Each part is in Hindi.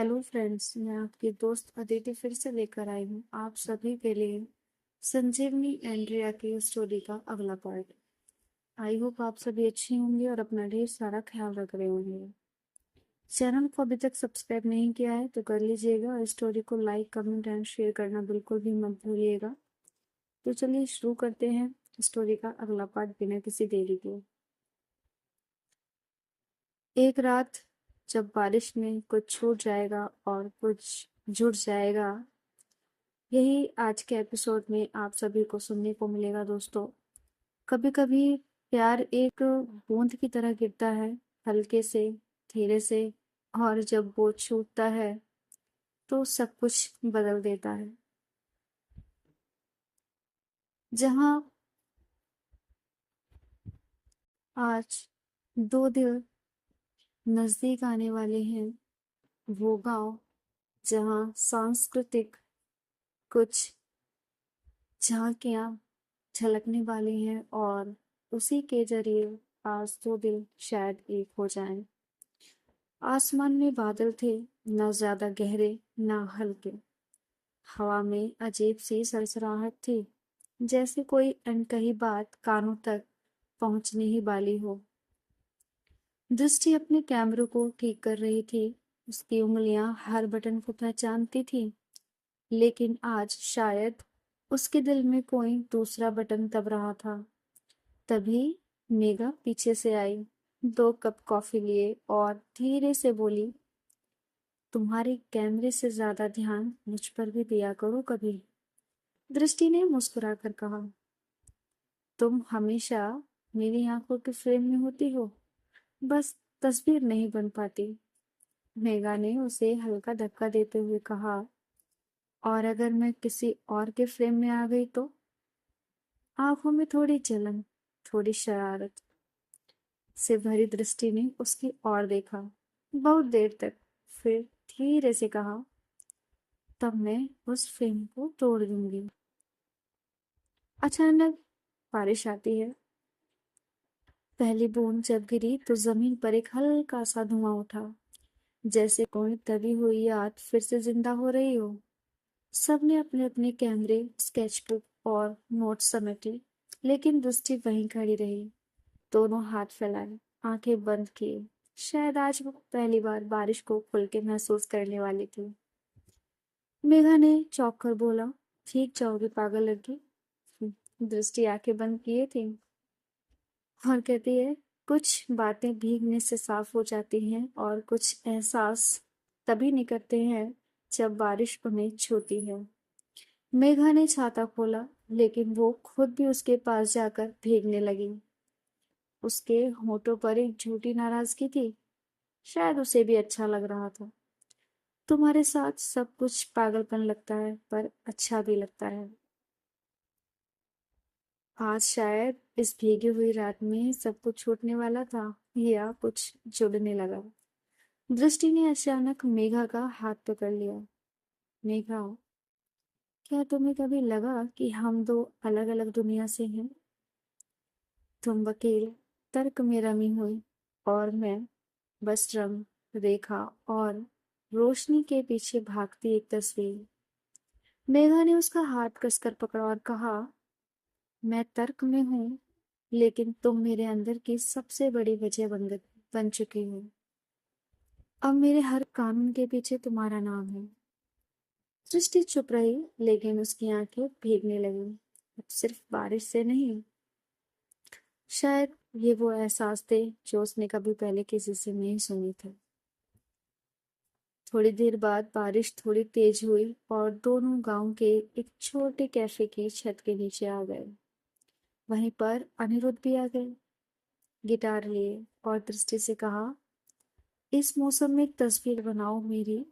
हेलो फ्रेंड्स, मैं आपकी दोस्त अदिति फिर से लेकर आई हूँ आप सभी के लिए संजीवनी एंड्रिया की स्टोरी का अगला पार्ट। आई होप आप सभी अच्छे होंगे और अपना ढेर सारा ख्याल रख रहे होंगे। चैनल को अभी तक सब्सक्राइब नहीं किया है तो कर लीजिएगा और स्टोरी को लाइक कमेंट एंड शेयर करना बिल्कुल भी मत भूलिएगा। तो चलिए शुरू करते हैं स्टोरी का अगला पार्ट बिना किसी देरी के। एक रात जब बारिश में कुछ छूट जाएगा और कुछ जुड़ जाएगा, यही आज के एपिसोड में आप सभी को सुनने को मिलेगा दोस्तों। कभी कभी प्यार एक बूंद की तरह गिरता है, हल्के से, धीरे से, और जब वो छूटता है तो सब कुछ बदल देता है। जहाँ आज दो दिल नजदीक आने वाले हैं, वो गांव जहाँ सांस्कृतिक कुछ झांकियां झलकने वाली हैं, और उसी के जरिए आज दो दिल शायद एक हो जाएं। आसमान में बादल थे, न ज्यादा गहरे न हल्के। हवा में अजीब सी सरसराहट थी, जैसे कोई अनकही बात कानों तक पहुंचने ही वाली हो। दृष्टि अपने कैमरे को ठीक कर रही थी। उसकी उंगलियां हर बटन को पहचानती थी, लेकिन आज शायद उसके दिल में कोई दूसरा बटन दब रहा था। तभी मेघा पीछे से आई, 2 कप कॉफी लिए और धीरे से बोली, तुम्हारे कैमरे से ज्यादा ध्यान मुझ पर भी दिया करो कभी। दृष्टि ने मुस्कुराकर कहा, तुम हमेशा मेरी आंखों के फ्रेम में होती हो, बस तस्वीर नहीं बन पाती। मेघा ने उसे हल्का धक्का देते हुए कहा, और अगर मैं किसी और के फ्रेम में आ गई तो? आंखों में थोड़ी जलन, थोड़ी शरारत से भरी दृष्टि ने उसकी ओर देखा बहुत देर तक। फिर धीरे से कहा, तब मैं उस फ्रेम को तोड़ दूंगी। अचानक बारिश आती है। पहली बूंद जब गिरी तो जमीन पर एक हल्का सा धुआं उठा, जैसे कोई दबी हुई याद फिर से जिंदा हो रही हो। सबने अपने अपने कैमरे, स्केचबुक और नोट्स समेटे, लेकिन दृष्टि वहीं खड़ी रही, दोनों हाथ फैलाए, आंखें बंद किए। शायद आज वो पहली बार बारिश को खुल के महसूस करने वाली थी। मेघा ने चौंक कर बोला, ठीक जाओगी पागल लड़की। दृष्टि आंखें बंद किए थी और कहती है, कुछ बातें भीगने से साफ हो जाती हैं और कुछ एहसास तभी निकलते हैं जब बारिश उन्हें छूती है। मेघा ने छाता खोला, लेकिन वो खुद भी उसके पास जाकर भीगने लगी। उसके होठों पर एक झूठी नाराजगी थी, शायद उसे भी अच्छा लग रहा था। तुम्हारे साथ सब कुछ पागलपन लगता है, पर अच्छा भी लगता है। आज शायद इस भीगी हुई रात में सब कुछ छूटने वाला था, या कुछ जुड़ने लगा। दृष्टि ने अचानक मेघा का हाथ पकड़ लिया। मेघा, क्या तुम्हें कभी लगा कि हम दो अलग अलग दुनिया से हैं? तुम वकील तर्क में रमी हुई, और मैं बस रंग, रेखा और रोशनी के पीछे भागती एक तस्वीर। मेघा ने उसका हाथ कसकर पकड़ा और कहा, मैं तर्क में हूँ, लेकिन तुम मेरे अंदर की सबसे बड़ी वजह बन चुकी हो। अब मेरे हर कानून के पीछे तुम्हारा नाम है। सृष्टि चुप रही, लेकिन उसकी आंखें भीगने लगी। अब सिर्फ बारिश से नहीं, शायद ये वो एहसास थे जो उसने कभी पहले किसी से नहीं सुनी थे। थोड़ी देर बाद बारिश थोड़ी तेज हुई और दोनों गांव के एक छोटे कैफे की छत के नीचे आ गए। वहीं पर अनिरुद्ध भी आ गए, गिटार लिए, और दृष्टि से कहा, इस मौसम में एक तस्वीर बनाओ मेरी,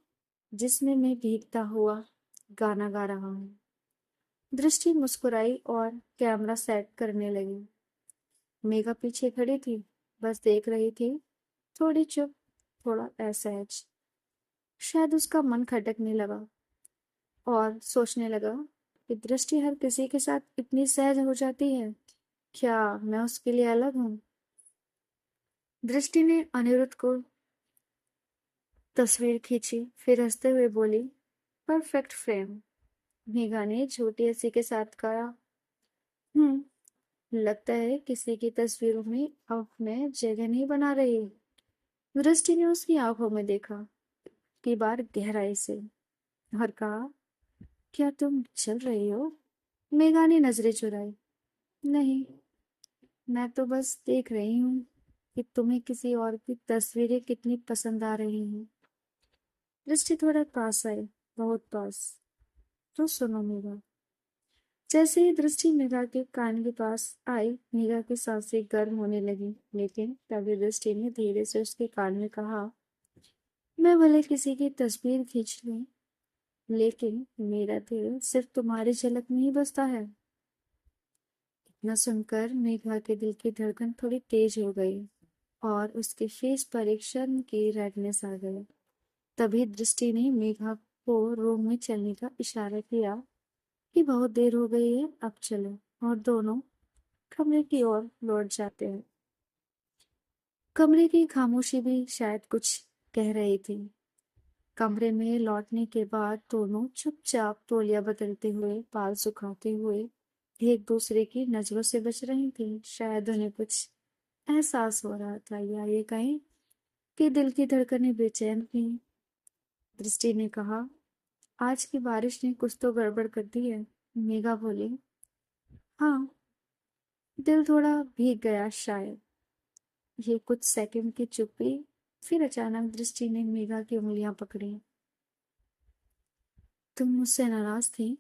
जिसमें मैं भीगता हुआ गाना गा रहा हूँ। दृष्टि मुस्कुराई और कैमरा सेट करने लगी। मेघा पीछे खड़ी थी, बस देख रही थी, थोड़ी चुप, थोड़ा असहज। शायद उसका मन खटकने लगा और सोचने लगा कि दृष्टि हर किसी के साथ इतनी सहज हो जाती है, क्या मैं उसके लिए अलग हूँ? दृष्टि ने अनिरुद्ध को तस्वीर खींची, फिर हंसते हुए बोली, परफेक्ट फ्रेम। मेघा ने छोटी हंसी के साथ कहा, लगता है किसी की तस्वीरों में अब मैं जगह नहीं बना रही। दृष्टि ने उसकी आंखों में देखा, की बार गहराई से, और कहा, क्या तुम चल रही हो? मेघा ने नजरें चुराई। नहीं, मैं तो बस देख रही हूँ कि तुम्हें किसी और की तस्वीरें कितनी पसंद आ रही हैं। दृष्टि थोड़ा पास आई, बहुत पास। तो सुनो मेघा। जैसे ही दृष्टि मेघा के कान के पास आई, मेघा की सांसें गर्म होने लगी, लेकिन तभी दृष्टि ने धीरे से उसके कान में कहा, मैं भले किसी की तस्वीर खींच लूं, लेकिन मेरा दिल सिर्फ तुम्हारी झलक में ही बसता है। इतना सुनकर मेघा के दिल की धड़कन थोड़ी तेज हो गई और उसके फेस पर एक शर्म की रेडनेस आ गई। तभी दृष्टि ने मेघा को रूम में चलने का इशारा किया कि बहुत देर हो गई है, अब चलो, और दोनों कमरे की ओर लौट जाते हैं। कमरे की खामोशी भी शायद कुछ कह रही थी। कमरे में लौटने के बाद दोनों चुपचाप तौलिया बदलते हुए, बाल सुखाते हुए एक दूसरे की नजरों से बच रही थी। शायद उन्हें कुछ एहसास हो रहा था, या ये कहें कि दिल की धड़कनें बेचैन थी। दृष्टि ने कहा, आज की बारिश ने कुछ तो गड़बड़ कर दी है। मेघा बोली, हाँ, दिल थोड़ा भीग गया शायद। ये कुछ सेकंड की चुप्पी, फिर अचानक दृष्टि ने मेघा की उंगलियां पकड़ी। तुम मुझसे नाराज थी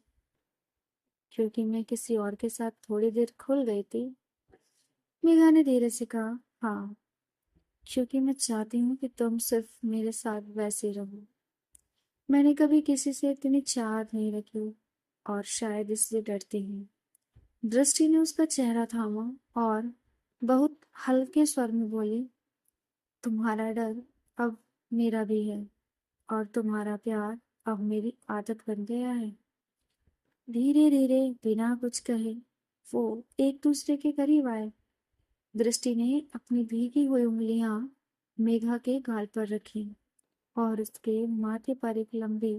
क्योंकि मैं किसी और के साथ थोड़ी देर खुल गई थी। मेघा ने धीरे से कहा, हाँ, क्योंकि मैं चाहती हूँ कि तुम सिर्फ मेरे साथ वैसे रहो। मैंने कभी किसी से इतनी चाहत नहीं रखी, और शायद इसलिए डरती हूँ। दृष्टि ने उसका चेहरा थामा और बहुत हल्के स्वर में बोली, तुम्हारा डर अब मेरा भी है, और तुम्हारा प्यार अब मेरी आदत बन गया है। धीरे धीरे बिना कुछ कहे वो एक दूसरे के करीब आए। दृष्टि ने अपनी भीगी हुई उंगलियां मेघा के गाल पर रखी और उसके माथे पर एक लंबी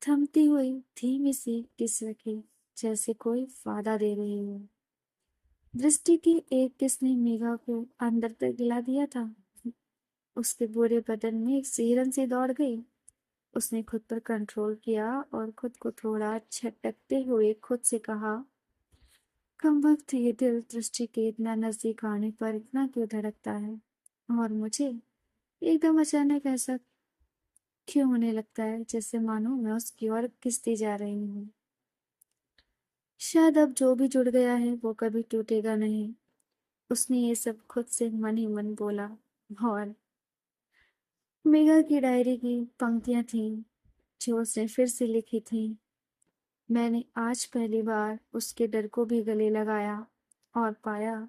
थमती हुई धीमी सी किस रखी, जैसे कोई वादा दे रही हो। दृष्टि की एक किस ने मेघा को अंदर तक गिला दिया था। उसके पूरे बदन में एक सिहरन सी दौड़ गई। उसने खुद पर कंट्रोल किया और खुद को थोड़ा झटकते हुए खुद से कहा, कम वक्त ये दिल दृष्टि के इतना नजदीक आने पर इतना क्यों धड़कता है, और मुझे एकदम अचानक ऐसा क्यों होने लगता है जैसे मानो मैं उसकी ओर खिंचती जा रही हूँ। शायद अब जो भी जुड़ गया है वो कभी टूटेगा नहीं। उसने ये सब खुद से मन ही मन बोला। और मेघा की डायरी की पंक्तियां थीं जो उसने फिर से लिखी थी। मैंने आज पहली बार उसके डर को भी गले लगाया और पाया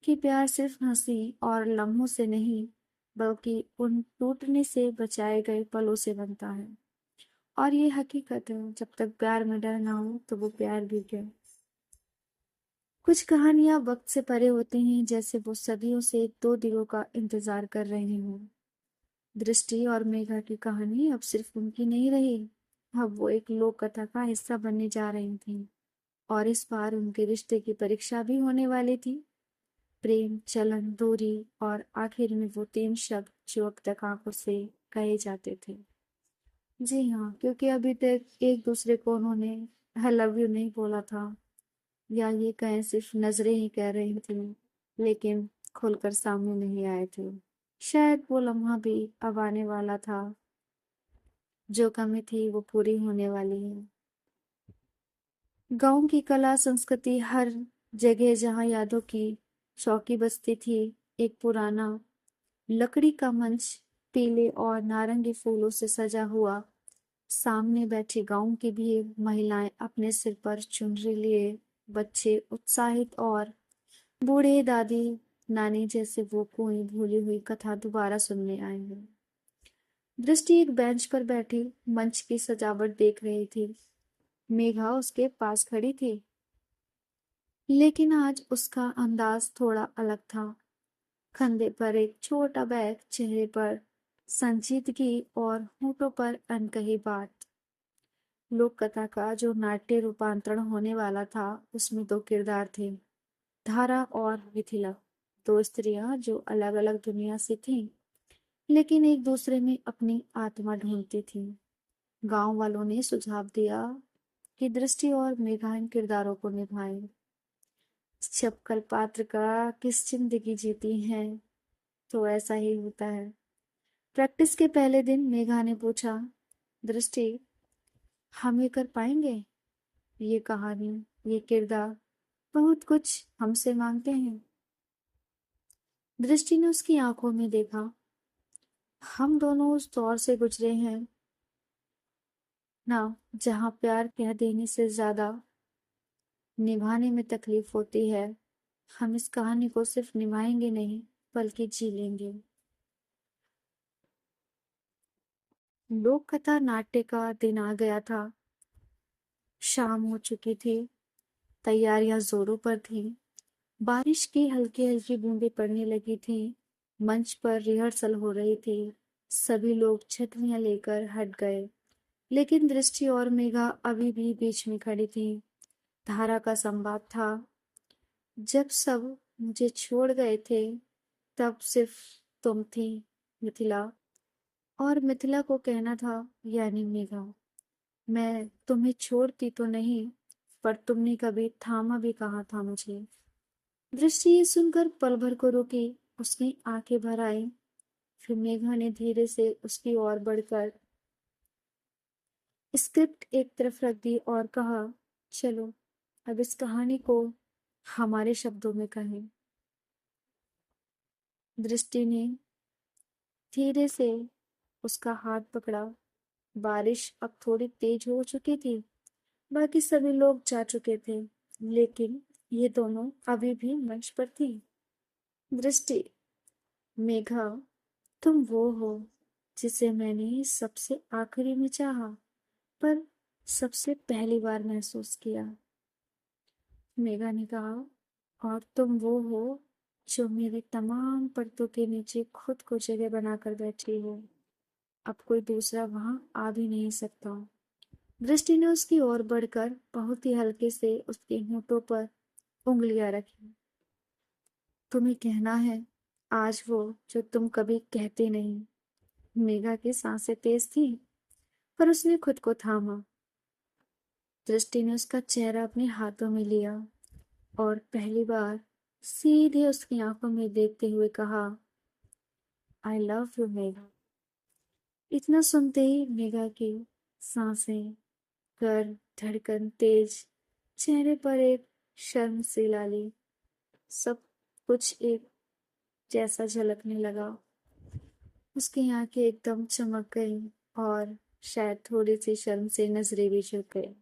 कि प्यार सिर्फ हंसी और लम्हों से नहीं, बल्कि उन टूटने से बचाए गए पलों से बनता है। और ये हकीकत है, जब तक प्यार में डर ना हो तो वो प्यार भी क्या। कुछ कहानियां वक्त से परे होती हैं, जैसे वो सदियों से दो दिलों का इंतजार कर रहे हों। दृष्टि और मेघा की कहानी अब सिर्फ उनकी नहीं रही, अब वो एक लोक कथा का हिस्सा बनने जा रही थी। और इस बार उनके रिश्ते की परीक्षा भी होने वाली थी। प्रेम, जलन, दूरी और आखिर में वो तीन शब्द जो अब तक आंखों से कहे जाते थे। जी हाँ, क्योंकि अभी तक एक दूसरे को उन्होंने आई लव यू नहीं बोला था, या ये कहें सिर्फ नजरें ही कह रही थी, लेकिन खुलकर सामने नहीं आए थे। शायद वो लम्हा भी अब आने वाला था। जो कमी थी वो पूरी होने वाली है। गांव की कला संस्कृति हर जगह जहाँ यादों की चौकी बसती थी, एक पुराना लकड़ी का मंच पीले और नारंगी फूलों से सजा हुआ। सामने बैठी गांव की भी महिलाएं अपने सिर पर चुनरी लिए, बच्चे उत्साहित, और बूढ़े दादी नानी जैसे वो कोई भूली हुई कथा दोबारा सुनने आए हैं। दृष्टि एक बेंच पर बैठी मंच की सजावट देख रही थी। मेघा उसके पास खड़ी थी, लेकिन आज उसका अंदाज थोड़ा अलग था। कंधे पर एक छोटा बैग, चेहरे पर संजीदगी और होठों पर अनकही बात। लोक कथा का जो नाट्य रूपांतरण होने वाला था, उसमें दो किरदार थे, धारा और मिथिला। दो स्त्रियां जो अलग अलग दुनिया से थीं, लेकिन एक दूसरे में अपनी आत्मा ढूंढती थीं। गांव वालों ने सुझाव दिया कि दृष्टि और मेघा इन किरदारों को निभाएं। जब कल्पात्र का किस जिंदगी जीती हैं, तो ऐसा ही होता है। प्रैक्टिस के पहले दिन मेघा ने पूछा, दृष्टि, हम ये कर पाएंगे? ये कहानी, ये किरदार बहुत कुछ हमसे मांगते हैं। दृष्टि ने उसकी आंखों में देखा। हम दोनों उस दौर से गुजरे हैं ना, जहां प्यार कह देने से ज्यादा निभाने में तकलीफ होती है। हम इस कहानी को सिर्फ निभाएंगे नहीं, बल्कि जी लेंगे। लोक कथा नाट्य का दिन आ गया था। शाम हो चुकी थी। तैयारियां जोरों पर थीं। बारिश की हल्की हल्की बूंदें पड़ने लगी थीं। मंच पर रिहर्सल हो रही थी। सभी लोग छतरियां लेकर हट गए, लेकिन दृष्टि और मेघा अभी भी बीच में खड़ी थी। धारा का संवाद था, जब सब मुझे छोड़ गए थे, तब सिर्फ तुम थी मिथिला। और मिथिला को कहना था, यानी मेघा, मैं तुम्हें छोड़ती तो नहीं, पर तुमने कभी थामा भी कहा था मुझे। दृष्टि ये सुनकर पल भर को रुकी। उसकी आंखें भर आई। फिर मेघा ने धीरे से उसकी ओर बढ़कर स्क्रिप्ट एक तरफ रख दी और कहा, चलो अब इस कहानी को हमारे शब्दों में कहें। दृष्टि ने धीरे से उसका हाथ पकड़ा। बारिश अब थोड़ी तेज हो चुकी थी। बाकी सभी लोग जा चुके थे, लेकिन ये दोनों अभी भी मंच पर थी। दृष्टि, मेघा, तुम वो हो जिसे मैंने सबसे आखिरी में चाहा, पर सबसे पहली बार महसूस किया। मेघा ने कहा, और तुम वो हो जो मेरी तमाम परतों के नीचे खुद को जगह बनाकर बैठी हो। अब कोई दूसरा वहां आ भी नहीं सकता। दृष्टि ने उसकी ओर बढ़कर बहुत ही हल्के से उसके होठों पर उंगलियां रखी। तुम्हें कहना है आज वो जो तुम कभी कहते नहीं। मेघा की सांसें तेज थी, पर उसने खुद को थामा। दृष्टि ने उसका चेहरा अपने हाथों में लिया और पहली बार सीधे उसकी आंखों में देखते हुए कहा, आई लव यू मेघा। इतना सुनते ही मेघा की सांसें, कर, धड़कन तेज, चेहरे पर एक शर्म सी लाली, सब कुछ एक जैसा झलकने लगा। उसकी आंखें एकदम चमक गईं और शायद थोड़ी सी शर्म से नजरें भी झुक गई।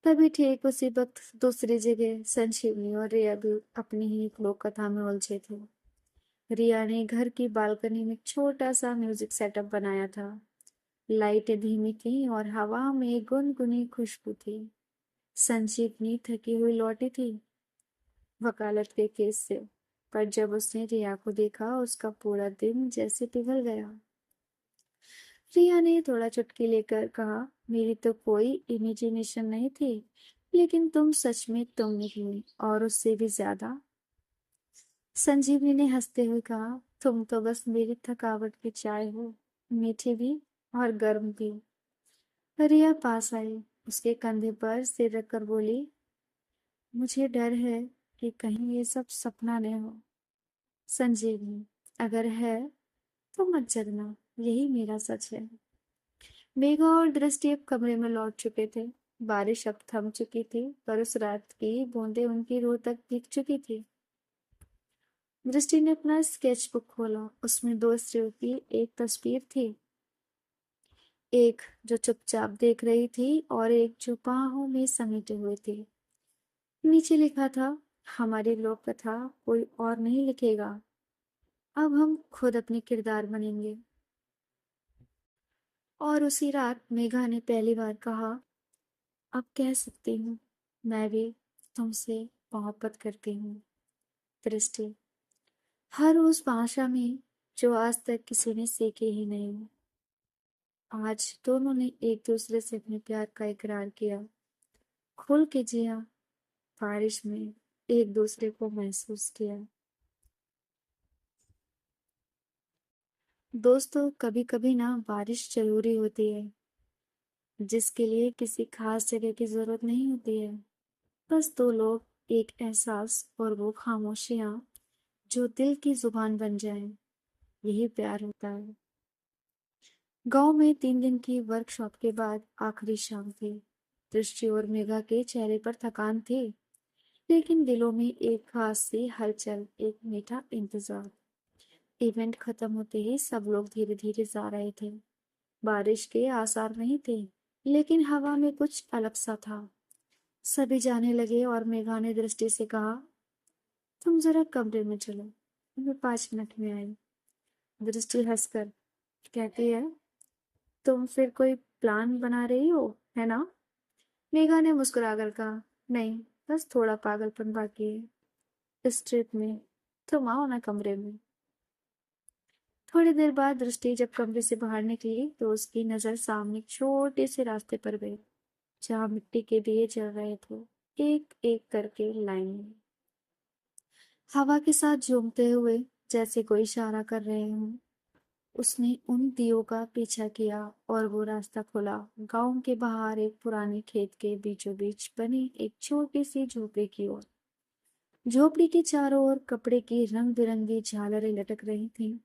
तभी ठीक उसी वक्त दूसरी जगह संजीवनी और रिया भी अपनी ही एक लोक कथा में उलझे थे। रिया ने घर की बालकनी में एक छोटा सा म्यूजिक सेटअप बनाया था। लाइटें धीमी थी और हवा में गुनगुनी खुशबू थी। संजीवनी थकी हुई लौटी थी वकालत के केस से, पर जब उसने रिया को देखा, उसका पूरा दिन जैसे पिघल गया। रिया ने थोड़ा चुटकी लेकर कहा, मेरी तो कोई इमेजिनेशन नहीं थी, लेकिन तुम सच में तुम निकली, और उससे भी ज्यादा। संजीवनी ने हंसते हुए कहा, तुम तो बस मेरी थकावट की चाय हो, मीठी भी और गर्म भी। रिया पास आई, उसके कंधे पर सिर रखकर बोली, मुझे डर है कि कहीं ये सब सपना न हो। संजीवनी, अगर है तो मत जगना, यही मेरा सच है। मेघा और दृष्टि अब कमरे में लौट चुके थे। बारिश अब थम चुकी थी, पर उस रात की बूंदें उनकी रूह तक भीग चुकी थी। दृष्टि ने अपना स्केच बुक खोला। उसमें दो स्त्रियों की एक तस्वीर थी, एक जो चुपचाप देख रही थी और एक जो बाहों में समेटे हुए थी। नीचे लिखा था, हमारी लोक कथा कोई और नहीं लिखेगा, अब हम खुद अपने किरदार बनेंगे। और उसी रात मेघा ने पहली बार कहा, अब कह सकती हूँ, मैं भी तुमसे मोहब्बत करती हूँ। दृष्टि, हर उस भाषा में जो आज तक किसी ने सीखे ही नहीं। आज दोनों ने एक दूसरे से अपने प्यार का इकरार किया, खुल के जिया, बारिश में एक दूसरे को महसूस किया। दोस्तों, कभी कभी ना बारिश जरूरी होती है, जिसके लिए किसी खास जगह की जरूरत नहीं होती है। बस दो लोग, एक एहसास और वो खामोशियां जो दिल की जुबान बन जाएं, यही प्यार होता है। गांव में 3 दिन की वर्कशॉप के बाद आखिरी शाम थी। दृष्टि और मेघा के चेहरे पर थकान थी, लेकिन दिलों में एक खास सी हलचल, एक मीठा इंतजार। इवेंट खत्म होते ही सब लोग धीरे धीरे जा रहे थे। बारिश के आसार नहीं थे, लेकिन हवा में कुछ अलग सा था। सभी जाने लगे और मेघा ने दृष्टि से कहा, तुम जरा कमरे में चलो, मैं 5 मिनट में आई। दृष्टि हंसकर कहती है, तुम फिर कोई प्लान बना रही हो, है ना? मेघा ने मुस्कुराकर कहा, नहीं, बस थोड़ा पागलपन बाकी है इस ट्रिप में। तुम आओ ना कमरे में। थोड़ी देर बाद दृष्टि जब कमरे से बाहर निकली तो उसकी नजर सामने एक छोटे से रास्ते पर गई, जहाँ मिट्टी के दिए जल रहे थे, एक एक करके लाइन में, हवा के साथ झूमते हुए, जैसे कोई इशारा कर रहे हों। उसने उन दियों का पीछा किया और वो रास्ता खुला गांव के बाहर एक पुराने खेत के बीचों बीच बनी एक छोटी सी झोपड़ी की ओर। झोपड़ी के चारों ओर कपड़े की रंग बिरंगी झालरें लटक रही थीं।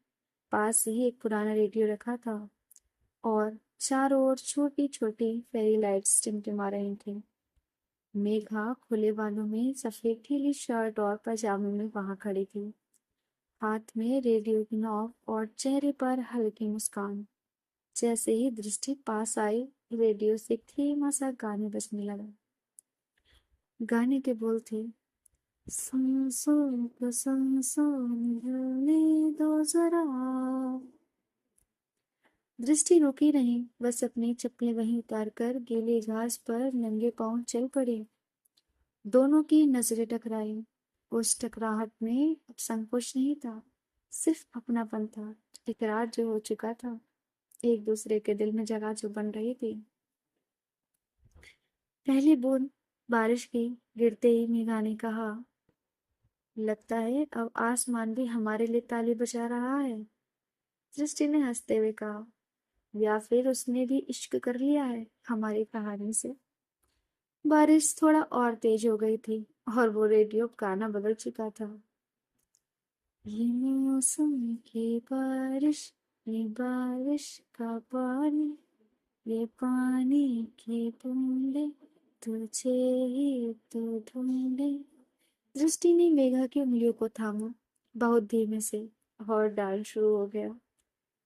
पास ही एक पुराना रेडियो रखा था और चारों ओर छोटी छोटी फेरी लाइट्स टिमटिमा रही थीं। मेघा खुले बालों में सफेद ढीली शर्ट और पजामे में वहां खड़ी थी, हाथ में रेडियो की नॉब और चेहरे पर हल्की मुस्कान। जैसे ही दृष्टि पास आई, रेडियो से एक धीमा सा गाने बजने लगा। गाने के बोल थे, सुन तो सुन ढूंढने दो जरा। दृष्टि रुकी नहीं, बस अपनी चप्पलें वहीं उतार कर गीली घास पर नंगे पांव चल पड़ी। दोनों की नजरें टकराई। उस टकराहट में अब संकोच नहीं था, सिर्फ अपनापन था, इकरार जो हो चुका था, एक दूसरे के दिल में जगह जो बन रही थी। पहली बूंद बारिश की गिरते ही मेघा ने कहा, लगता है अब आसमान भी हमारे लिए ताली बजा रहा है। दृष्टि ने हंसते हुए कहा, या फिर उसने भी इश्क कर लिया है हमारी कहानी से। बारिश थोड़ा और तेज हो गई थी और वो रेडियो गाना बदल चुका था। ये मौसम की बारिश, ये बारिश का पानी, ये पानी की बूंदे तुझे ही तो ढूंढे। दृष्टि ने मेघा की उंगलियों को थामा, बहुत धीमे से, और डांस शुरू हो गया।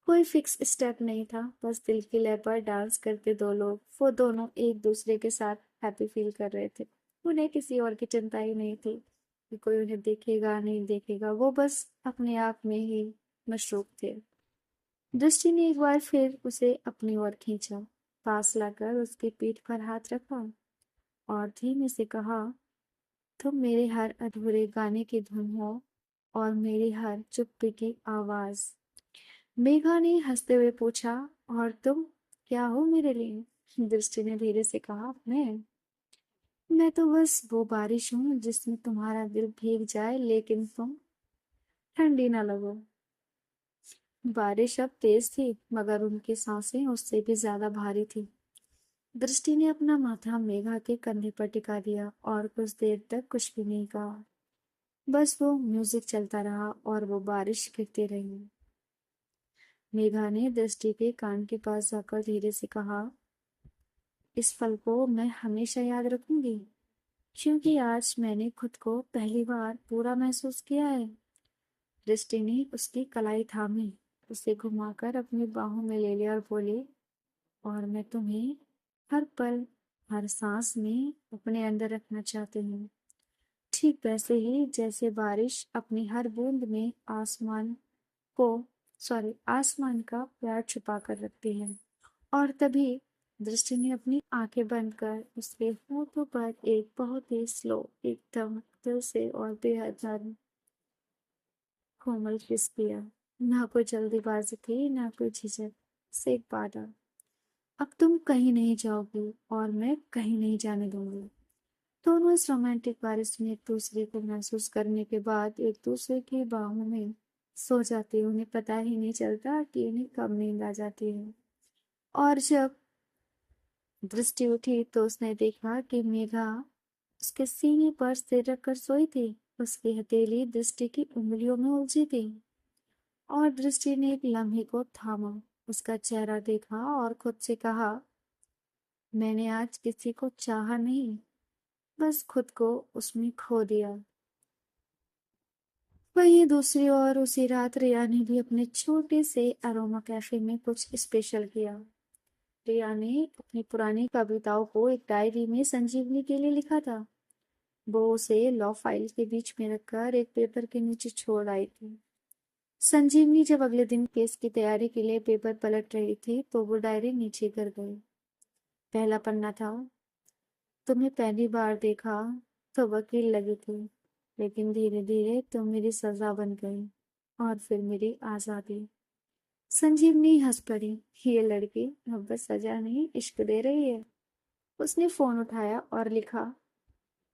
कोई फिक्स स्टेप नहीं था, बस दिल की लय पर डांस करते दो लोग। वो दोनों एक दूसरे के साथ हैप्पी फील कर रहे थे। उन्हें किसी और की चिंता ही नहीं थी कि कोई उन्हें देखेगा नहीं देखेगा, वो बस अपने आप में ही मशरूफ थे। दृष्टि ने एक बार फिर उसे अपनी ओर खींचा, पास लाकर उसकी पीठ पर हाथ रखा और धीमे से कहा, तुम मेरे हर अधूरे गाने की धुन हो और मेरी हर चुप्पी की आवाज। मेघा ने हंसते हुए पूछा, और तुम क्या हो मेरे लिए? दृष्टि ने धीरे से कहा, मैं तो बस वो बारिश हूँ जिसमें तुम्हारा दिल भीग जाए लेकिन तुम ठंडी ना लगो। बारिश अब तेज थी, मगर उनकी सांसें उससे भी ज्यादा भारी थी। दृष्टि ने अपना माथा मेघा के कंधे पर टिका दिया और कुछ देर तक कुछ भी नहीं कहा। बस वो म्यूजिक चलता रहा और वो बारिश गिरती रही। मेघा ने दृष्टि के कान के पास जाकर धीरे से कहा, इस पल को मैं हमेशा याद रखूंगी, क्योंकि आज मैंने खुद को पहली बार पूरा महसूस किया है। दृष्टि ने उसकी कलाई थामी, उसे घुमाकर अपनी बाहों में ले लिया और बोली, और मैं तुम्हें हर पल, हर सांस में अपने अंदर रखना चाहती हूँ, ठीक वैसे ही जैसे बारिश अपनी हर बूंद में को आसमान का प्यार छुपा कर रखती है। और तभी दृष्टि ने अपनी आंखें बंद कर उसके होठों पर एक बहुत ही स्लो, एकदम दिल से और बेहद नर्म कोमल किस किया। ना कोई जल्दीबाजी थी, ना कोई झिझक, सिर्फ वादा। अब तुम कहीं नहीं जाओगी और मैं कहीं नहीं जाने दूंगी। दोनों इस रोमांटिक बारिश में एक दूसरे को महसूस करने के बाद एक दूसरे की बाहों में सो जाते हैं। उन्हें पता ही नहीं चलता कि इन्हें कब नींद आ जाती है। और जब दृष्टि उठी तो उसने देखा कि मेघा उसके सीने पर सिर रखकर सोई थी। उसकी हथेली दृष्टि की उंगलियों में उलझी थी और दृष्टि ने एक लम्हे को थामा, उसका चेहरा देखा और खुद से कहा, मैंने आज किसी को चाहा नहीं, बस खुद को उसमें खो दिया। वहीं दूसरी ओर उसी रात रिया ने भी अपने छोटे से अरोमा कैफे में कुछ स्पेशल किया। रिया ने अपनी पुरानी कविताओं को एक डायरी में संजीवनी के लिए लिखा था। वो उसे लॉ फाइल के बीच में रखकर एक पेपर के नीचे छोड़ आई थी। संजीवनी जब अगले दिन केस की तैयारी के लिए पेपर पलट रही थी तो वो डायरी नीचे कर गई। पहला पन्ना था, तुम्हें पहली बार देखा तो वकील लगी थी, लेकिन धीरे धीरे तुम मेरी सजा बन गई और फिर मेरी आजादी। संजीवनी हंस पड़ी। ये लड़की अब बस सजा नहीं इश्क दे रही है। उसने फोन उठाया और लिखा,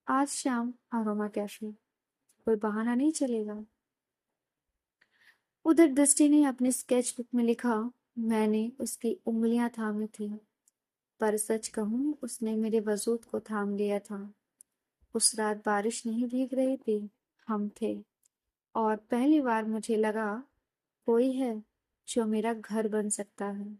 आज शाम अरोमा कैफे, कोई बहाना नहीं चलेगा। उधर दृष्टि ने अपने स्केचबुक में लिखा, मैंने उसकी उंगलियां थामी थी, पर सच कहूं उसने मेरे वजूद को थाम लिया था। उस रात बारिश नहीं भीग रही थी, हम थे। और पहली बार मुझे लगा कोई है जो मेरा घर बन सकता है।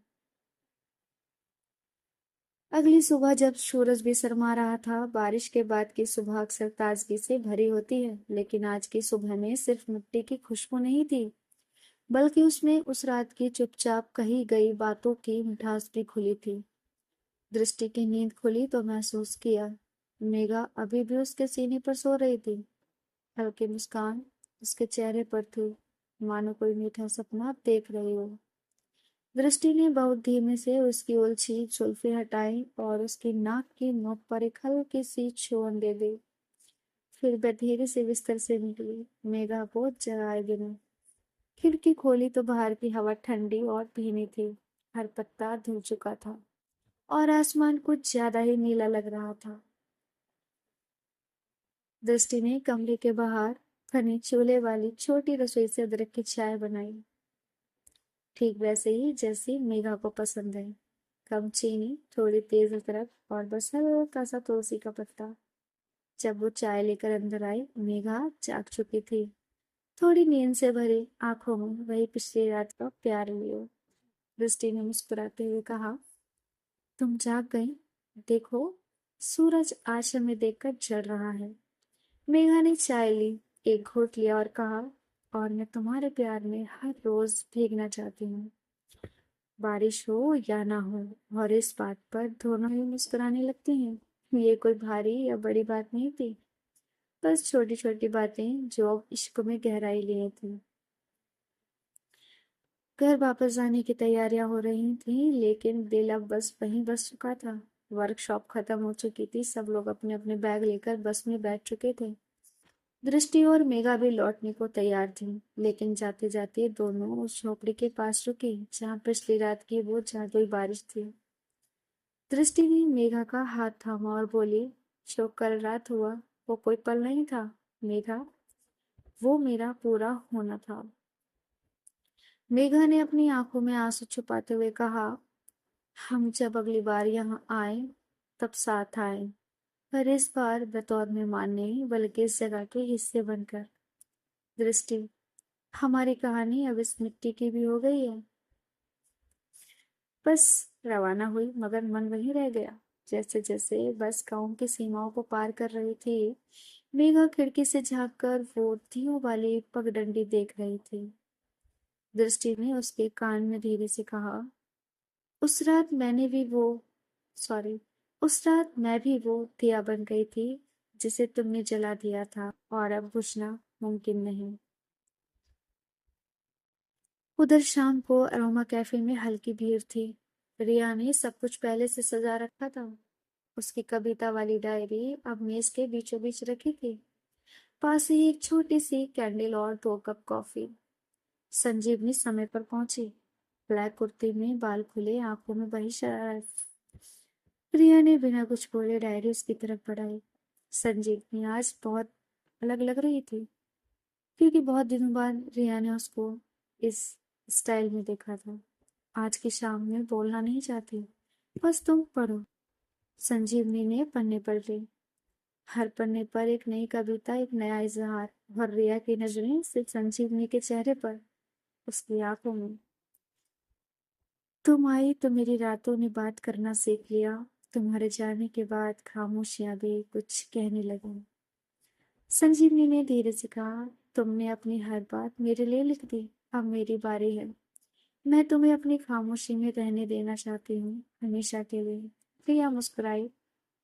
अगली सुबह जब सूरज भी शर्मा रहा था, बारिश के बाद की सुबह अक्सर ताजगी से भरी होती है, लेकिन आज की सुबह में सिर्फ मिट्टी की खुशबू नहीं थी, बल्कि उसमें उस रात की चुपचाप कही गई बातों की मिठास भी खुली थी। दृष्टि की नींद खुली तो महसूस किया मेघा अभी भी उसके सीने पर सो रही थी। हल्की मुस्कान उसके चेहरे पर थी, मानो कोई मीठा सपना देख रही हो। दृष्टि ने बहुत धीमे से उसकी उलझी जुल्फें हटाई और उसकी नाक की नोक पर एक हल्की सी चुम्बन दे दी। फिर वह धीरे से बिस्तर से निकली, मेघा को जगाए बिना। खिड़की खोली तो बाहर की हवा ठंडी और भीनी थी। हर पत्ता धुल चुका था और आसमान कुछ ज्यादा ही नीला लग रहा था। दृष्टि ने कमरे के बाहर बनी चूल्हे वाली छोटी रसोई से अदरक की चाय बनाई, ठीक वैसे ही जैसी मेघा को पसंद है। कम चीनी, थोड़ी तेज अदरक और बस हल्का सा तुलसी का पत्ता। जब वो चाय लेकर अंदर आई, मेघा जाग चुकी थी, थोड़ी नींद से भरी आंखों में वही पिछली रात का प्यार लियो। दृष्टि ने मुस्कुराते हुए कहा, तुम जाग गई, देखो सूरज आज हमें देखकर जल रहा है। मेघा ने चाय ली, एक घूंट लिया और कहा, और मैं तुम्हारे प्यार में हर रोज भीगना चाहती हूँ, बारिश हो या ना हो। और इस बात पर दोनों ही मुस्कुराने लगती हैं। ये कोई भारी या बड़ी बात नहीं थी, बस छोटी छोटी बातें जो अब इश्क में गहराई लिए थी। घर वापस जाने की तैयारियां हो रही थी, लेकिन दिल अब बस वहीं बस चुका था। वर्कशॉप खत्म हो चुकी थी, सब लोग अपने अपने बैग लेकर बस में बैठ चुके थे। दृष्टि और मेघा भी लौटने को तैयार थी, लेकिन जाते जाते दोनों उस झोपड़ी के पास रुकी जहाँ पिछली रात की वो जादुई बारिश थी। दृष्टि ने मेघा का हाथ थामा और बोली, जो कल रात हुआ वो कोई पल नहीं था मेघा, वो मेरा पूरा होना था। मेघा ने अपनी आंखों में आंसू छुपाते हुए कहा, हम जब अगली बार यहाँ आए तब साथ आए, पर इस बार बतौर मेहमान नहीं बल्कि इस जगह के हिस्से बनकर। दृष्टि, हमारी कहानी अब इस मिट्टी की भी हो गई है। बस रवाना हुई मगर मन वहीं रह गया। जैसे जैसे बस गांव की सीमाओं को पार कर रही थी, मेघा खिड़की से झांककर वो दियों वाली पगडंडी देख रही थी। दृष्टि ने उसके कान में धीरे से कहा, उस रात मैंने भी वो सॉरी उस रात मैं भी वो दिया बन गई थी जिसे तुमने जला दिया था, और अब बुझना मुमकिन नहीं। उधर शाम को अरोमा कैफे में हल्की भीड़ थी। रिया ने सब कुछ पहले से सजा रखा था। उसकी कविता वाली डायरी अब मेज के बीचों बीच रखी थी, पास ही एक छोटी सी कैंडल और 2 कप कॉफी। संजीवनी समय पर पहुंची। ब्लैक कुर्ती में बाल खुले, आंखों में बड़ी शरारत। प्रिया ने बिना कुछ बोले डायरी उसकी तरफ बढ़ाई। संजीवनी आज बहुत अलग लग रही थी, क्योंकि बहुत दिनों बाद रिया ने उसको इस स्टाइल में देखा था। आज की शाम में बोलना नहीं चाहती, बस तुम पढ़ो। संजीवनी ने पन्ने पलटे। हर पन्ने पर एक नई कविता, एक नया इजहार, और रिया की नजरें सिर्फ संजीवनी के चेहरे पर, उसकी आंखों में। तुम आई तो मेरी रातों ने बात करना सीख लिया। तुम्हारे जाने के बाद खामोशियां भी कुछ कहने लगी। संजीवनी ने धीरे से कहा, तुमने अपनी हर बात मेरे लिए लिख दी, अब मेरी बारी है। मैं तुम्हें अपनी खामोशी में रहने देना चाहती हूँ, हमेशा के लिए। प्रिया मुस्कुराई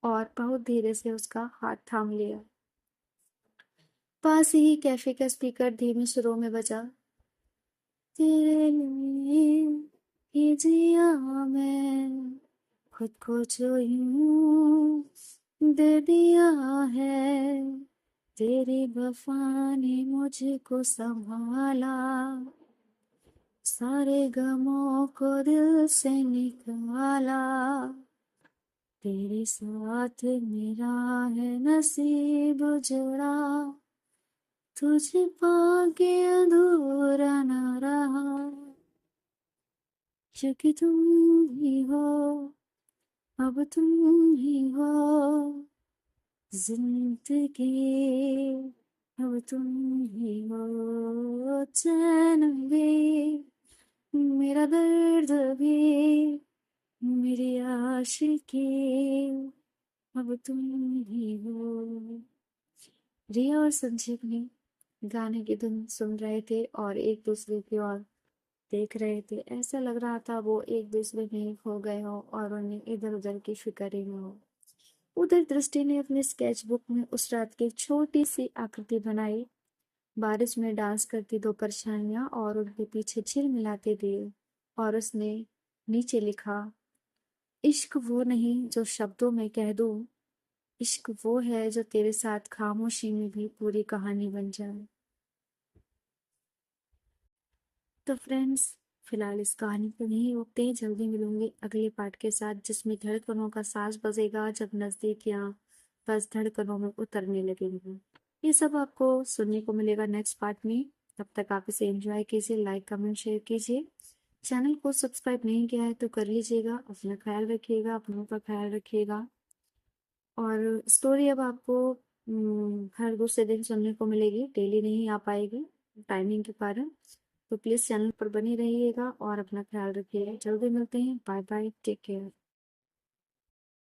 और बहुत धीरे से उसका हाथ थाम लिया। पास ही कैफे का स्पीकर धीमे सुरों में बजा। तेरे लिए ये जिया मैं, खुद को जो यूं दे दिया है, तेरी वफा ने मुझको संभाला, सारे गमों को दिल से निकाला, तेरे साथ मेरा है नसीब जुड़ा, तुझे पाके अधूरा न रहा, क्योंकि तुम ही हो, अब तुम ही हो जिंदगी, अब तुम ही हो चैन भी, मेरा दर्द भी, मेरी आशिकी, अब तुम ही हो। रिया और संजीवनी गाने की धुन सुन रहे थे और एक दूसरे की ओर देख रहे थे। ऐसा लग रहा था वो एक दूसरे में खो गए हो और उन्हें इधर उधर की फिक्र ही न हो। उधर दृष्टि ने अपने स्केचबुक में उस रात की एक छोटी सी आकृति बनाई। बारिश में डांस करती दो परछाइयां और उनके पीछे झिलमिलाते दिए। और उसने नीचे लिखा, इश्क वो नहीं जो शब्दों में कह दूं, इश्क वो है जो तेरे साथ खामोशी में भी पूरी कहानी बन जाए। तो फ्रेंड्स, फिलहाल इस कहानी को यहीं रोकते हैं। जल्दी मिलूंगी अगले पार्ट के साथ, जिसमें धड़कनों का साज बजेगा जब नजदीकियां बस धड़कनों में उतरने लगेंगी। ये सब आपको सुनने को मिलेगा नेक्स्ट पार्ट में। तब तक आप इसे एंजॉय कीजिए, लाइक कमेंट शेयर कीजिए। चैनल को सब्सक्राइब नहीं किया है तो कर लीजिएगा। अपना ख्याल रखिएगा, अपनों का ख्याल रखिएगा। और स्टोरी अब आपको हर दूसरे दिन सुनने को मिलेगी, डेली नहीं आ पाएगी टाइमिंग के कारण। तो प्लीज़ चैनल पर बने रहिएगा और अपना ख्याल रखिएगा। जल्दी मिलते हैं। Bye bye, take care.